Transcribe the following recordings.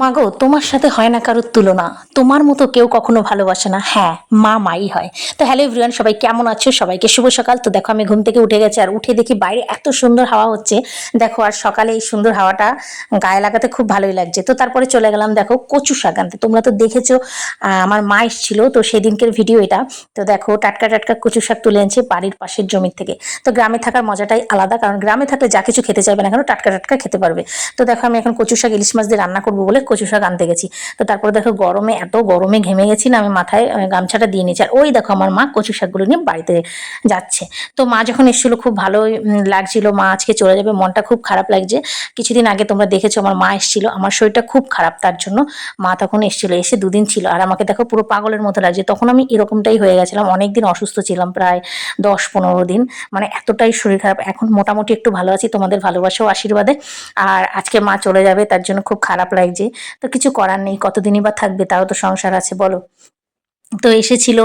মাগো, তোমার সাথে হয় না কারোর তুলনা। তোমার মতো কেউ কখনো ভালোবাসে না। হ্যাঁ, মা মাই হয়। তো হ্যালো এভরিওয়ান, সবাই কেমন আছো? সবাইকে শুভ সকাল। তো দেখো আমি ঘুম থেকে উঠে গেছি আর উঠে দেখি বাইরে এত সুন্দর হাওয়া হচ্ছে। দেখো আর সকালে এই সুন্দর হাওয়াটা গায়ে লাগাতে খুব ভালোই লাগছে। তো তারপরে চলে গেলাম দেখো কচু শাক আনতে। তোমরা তো দেখেছো আমার মা এসেছিল তো সেদিনকের ভিডিও এটা। তো দেখো টাটকা টাটকা কচু শাক তুলে এনেছে বাড়ির পাশের জমি থেকে। তো গ্রামে থাকার মজাটাই আলাদা, কারণ গ্রামে থাকলে যা কিছু খেতে চাইবে না কেন টাটকা টাটকা খেতে পারবে। তো দেখো আমি এখন কচু শাক ইলিশ মাছ দিয়ে রান্না করবো বলে কচু শাক আনতে গেছি। তো তারপরে দেখো গরমে এত গরমে ঘেমে গেছি না, আমি মাথায় গামছাটা দিয়ে নিয়েছি। আর ওই দেখো আমার মা কচু শাকগুলো নিয়ে বাড়িতে যাচ্ছে। তো মা যখন এসেছিল খুব ভালোই লাগছিল। মা আজকে চলে যাবে, মনটা খুব খারাপ লাগছে। কিছুদিন আগে তোমরা দেখেছো আমার মা এসেছিল, আমার শরীরটা খুব খারাপ, তার জন্য মা তখন এসেছিল, এসে দুদিন ছিল। আর আমাকে দেখো পুরো পাগলের মতো লাগছে। তখন আমি এরকমটাই হয়ে গেছিলাম, অনেকদিন অসুস্থ ছিলাম, প্রায় 10-15 দিন, মানে এতটাই শরীর খারাপ। এখন মোটামুটি একটু ভালো আছি তোমাদের ভালোবাসা ও আশীর্বাদে। আর আজকে মা চলে যাবে, তার জন্য খুব খারাপ লাগছে। তো কিছু করার নেই, কতদিনই বা থাকবে, তাও তো সংসার আছে বলো। তো এসেছিল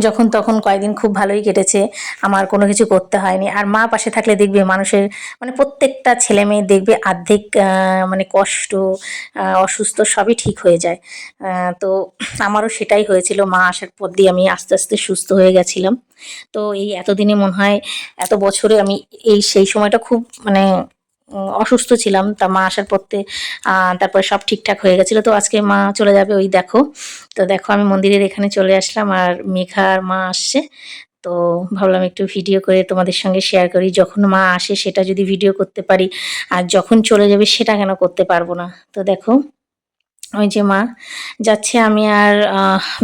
যখন তখন কয়েকদিন খুব ভালোই কেটেছে, আমার কোনো কিছু করতে হয়নি। আর মা পাশে থাকলে দেখবে মানুষের মানে প্রত্যেকটা ছেলে মেয়ে দেখবে আর্ধেক মানে কষ্ট, অসুস্থ সবই ঠিক হয়ে যায়। তো আমারও সেটাই হয়েছিল, মা আসার পর দিয়ে আমি আস্তে আস্তে সুস্থ হয়ে গেছিলাম। তো এই এতদিনে মনে হয় এত বছরে আমি সেই সময়টা খুব মানে অসুস্থ ছিলাম। তা মা আসার পরতে তারপরে সব ঠিকঠাক হয়ে গেছিলো। তো আজকে মা চলে যাবে, ওই দেখো। তো দেখো আমি মন্দিরের এখানে চলে আসলাম আর মেঘা আর মা আসছে। তো ভাবলাম একটু ভিডিও করে তোমাদের সঙ্গে শেয়ার করি। যখন মা আসে সেটা যদি ভিডিও করতে পারি, আর যখন চলে যাবে সেটা কেন করতে পারবো না। তো দেখো ওই যে মা যাচ্ছে, আমি আর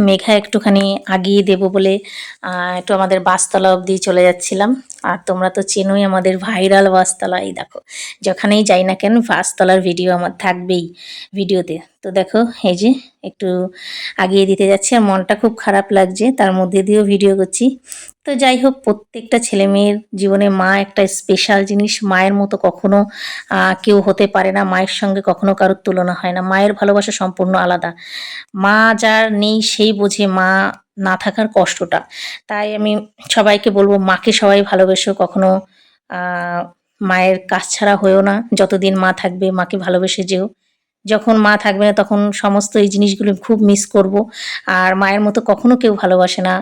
মেঘা একটুখানি আগিয়ে দেবো বলে একটু আমাদের বাসতলা অবধি চলে যাচ্ছিলাম। আর তোমরা তো চেনোই আমাদের ভাইরাল বাসতলা, এই দেখো যেখানেই যাই না কেন বাসতলার ভিডিও আমার থাকবেই ভিডিওতে। তো দেখো এই যে একটু আগিয়ে দিতে যাচ্ছি আর মনটা খুব খারাপ লাগছে, তার মধ্যে দিয়েও ভিডিও করছি। তো যাই হোক, প্রত্যেকটা ছেলে মেয়ের জীবনে মা একটা স্পেশাল জিনিস। মায়ের মতো কখনো কেউ হতে পারে না, মায়ের সঙ্গে কখনো কারোর তুলনা হয় না। মায়ের ভালোবাসা সম্পূর্ণ আলাদা। মা যার নেই সেই বোঝে মা না থাকার কষ্টটা। তাই আমি সবাইকে বলবো মাকে সবাই ভালোবেসো, কখনো মায়ের কাছ ছাড়া হয়েও না। যতদিন মা থাকবে মাকে ভালোবেসে যেও। যখন মা থাকবে না তখন সমস্ত এই জিনিসগুলো খুব মিস করব। আর মায়ের মতো কখনো কেউ ভালোবাসে না।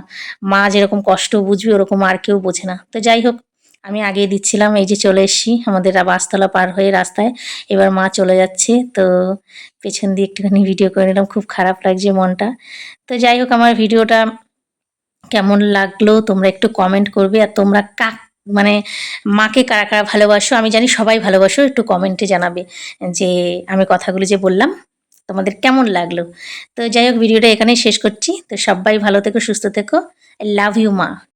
মা যেরকম কষ্ট বুঝবে ওরকম আর কেউ বোঝে না। তো যাই হোক, আমি আগিয়ে দিচ্ছিলাম, এই যে চলে এসেছি আমাদের বাসতলা পার হয়ে রাস্তায়। এবার মা চলে যাচ্ছে। তো পেছন দিয়ে একটুখানি ভিডিও করে নিলাম, খুব খারাপ লাগছে মনটা। তো যাই হোক, আমার ভিডিওটা কেমন লাগলো তোমরা একটু কমেন্ট করবে। আর তোমরা মানে মাকে কারা কারা ভালোবাসো, আমি জানি সবাই ভালোবাসো, একটু কমেন্টে জানাবে যে আমি কথাগুলো যে বললাম তোমাদের কেমন লাগলো। তো যাই হোক, ভিডিওটা এখানেই শেষ করছি। তো সবাই ভালো থেকো, সুস্থ থেকো। আই লাভ ইউ মা।